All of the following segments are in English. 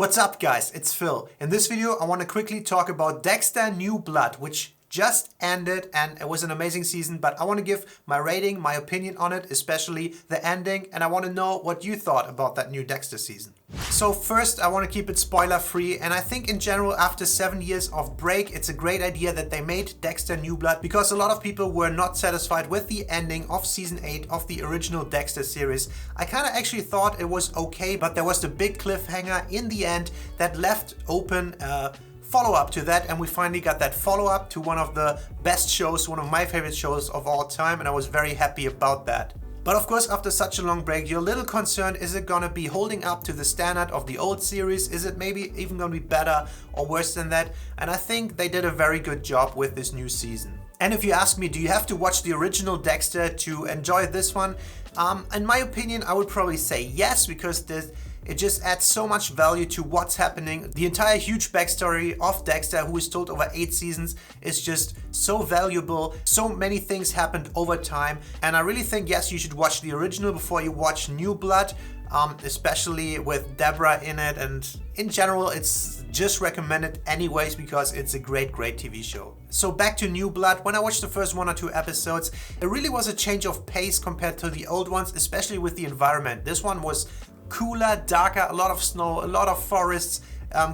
What's up guys, it's Phil. In this video I want to quickly talk about Dexter New Blood, which just ended and it was an amazing season, but I want to give my rating, my opinion on it, especially the ending, and I want to know what you thought about that new Dexter season. So first I want to keep it spoiler free, and I think in general after 7 years of break it's a great idea that they made Dexter New Blood, because a lot of people were not satisfied with the ending of season 8 of the original Dexter series. I kind of actually thought it was okay, but there was the big cliffhanger in the end that left open follow-up to that, and we finally got that follow-up to one of the best shows, one of my favorite shows of all time, and I was very happy about that. But of course, after such a long break, you're a little concerned, is it gonna be holding up to the standard of the old series? Is it maybe even gonna be better or worse than that? And I think they did a very good job with this new season. And if you ask me, do you have to watch the original Dexter to enjoy this one? In my opinion, I would probably say yes, because it just adds so much value to what's happening. The entire huge backstory of Dexter, who is told over 8 seasons, is just so valuable. So many things happened over time, and I really think yes, you should watch the original before you watch New Blood, especially with Deborah in it, and in general it's just recommended anyways because it's a great TV show. So back to New Blood. When I watched the first 1 or 2 episodes, it really was a change of pace compared to the old ones, especially with the environment. This one was cooler, darker, a lot of snow, a lot of forests,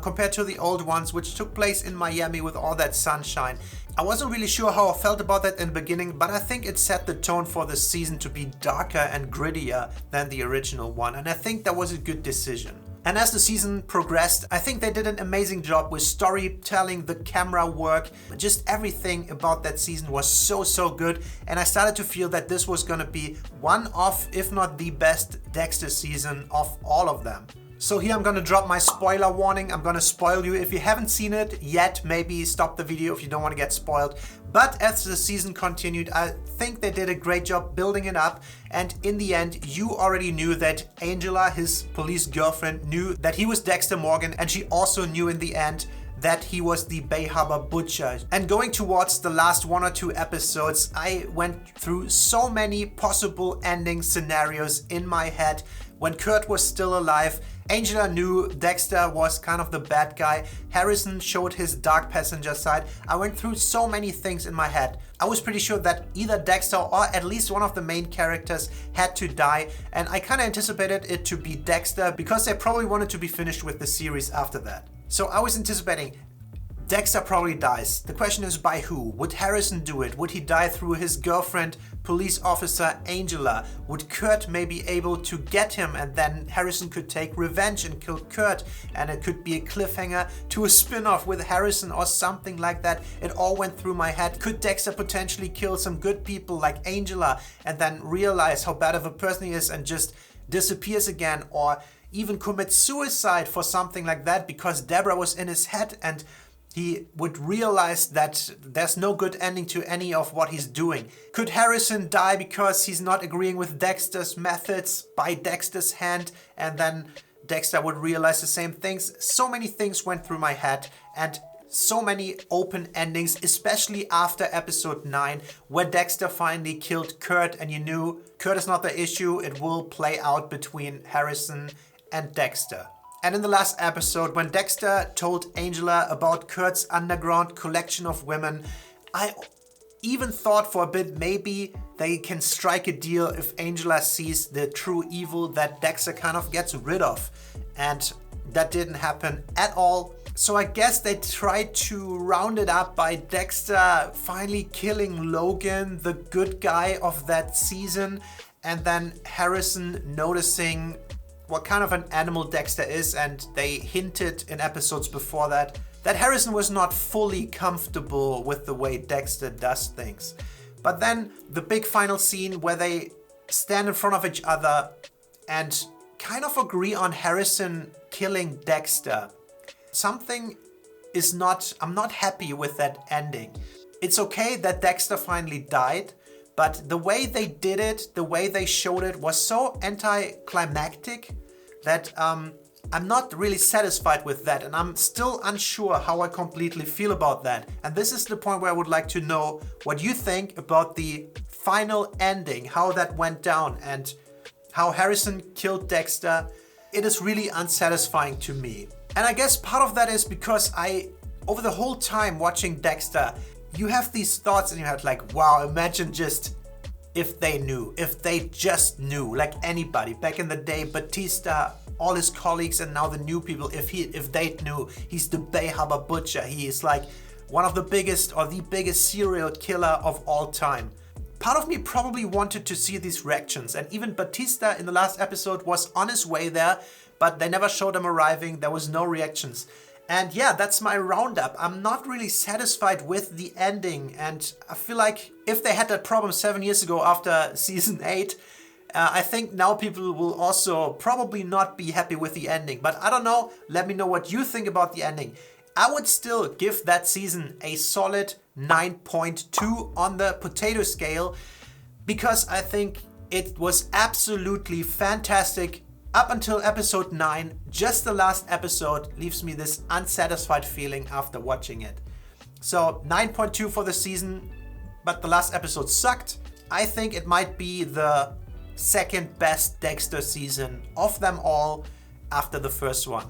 compared to the old ones, which took place in Miami with all that sunshine. I wasn't really sure how I felt about that in the beginning, but I think it set the tone for the season to be darker and grittier than the original one, and I think that was a good decision. And as the season progressed, I think they did an amazing job with storytelling, the camera work, just everything about that season was so good, and I started to feel that this was gonna be one of, if not the best Dexter season of all of them. So here I'm gonna drop my spoiler warning. I'm gonna spoil you. If you haven't seen it yet, maybe stop the video if you don't want to get spoiled. But as the season continued, I think they did a great job building it up, and in the end you already knew that Angela, his police girlfriend, knew that he was Dexter Morgan, and she also knew in the end that he was the Bay Harbor Butcher. And going towards the last 1 or 2 episodes, I went through so many possible ending scenarios in my head. When Kurt was still alive, Angela knew Dexter was kind of the bad guy. Harrison showed his dark passenger side. I went through so many things in my head. I was pretty sure that either Dexter or at least one of the main characters had to die, and I kind of anticipated it to be Dexter because they probably wanted to be finished with the series after that. So I was anticipating Dexter probably dies. The question is by who? Would Harrison do it? Would he die through his girlfriend, police officer Angela? Would Kurt maybe able to get him, and then Harrison could take revenge and kill Kurt, and it could be a cliffhanger to a spin-off with Harrison or something like that? It all went through my head. Could Dexter potentially kill some good people like Angela and then realize how bad of a person he is and just disappears again, or even commit suicide for something like that because Deborah was in his head, and he would realize that there's no good ending to any of what he's doing? Could Harrison die because he's not agreeing with Dexter's methods by Dexter's hand, and then Dexter would realize the same things? So many things went through my head, and so many open endings, especially after episode 9, where Dexter finally killed Kurt, and you knew Kurt is not the issue, it will play out between Harrison and Dexter. And in the last episode, when Dexter told Angela about Kurt's underground collection of women, I even thought for a bit maybe they can strike a deal if Angela sees the true evil that Dexter kind of gets rid of. And that didn't happen at all. So I guess they tried to round it up by Dexter finally killing Logan, the good guy of that season, and then Harrison noticing what kind of an animal Dexter is, and they hinted in episodes before that Harrison was not fully comfortable with the way Dexter does things. But then the big final scene where they stand in front of each other and kind of agree on Harrison killing Dexter. I'm not happy with that ending. It's okay that Dexter finally died, but the way they did it, the way they showed it was so anticlimactic that I'm not really satisfied with that, and I'm still unsure how I completely feel about that. And this is the point where I would like to know what you think about the final ending, how that went down, and how Harrison killed Dexter. It is really unsatisfying to me. And I guess part of that is because over the whole time watching Dexter, you have these thoughts in your head like, wow, imagine just if they just knew, like anybody. Back in the day, Batista, all his colleagues, and now the new people, if they knew, he's the Bay Harbor Butcher. He is like one of the biggest or the biggest serial killer of all time. Part of me probably wanted to see these reactions, and even Batista in the last episode was on his way there, but they never showed him arriving. There was no reactions. And yeah, that's my roundup. I'm not really satisfied with the ending, and I feel like if they had that problem 7 years ago after season 8, I think now people will also probably not be happy with the ending. But I don't know, let me know what you think about the ending. I would still give that season a solid 9.2 on the potato scale, because I think it was absolutely fantastic. Up until episode 9, just the last episode leaves me this unsatisfied feeling after watching it. So 9.2 for the season, but the last episode sucked. I think it might be the second best Dexter season of them all after the first one.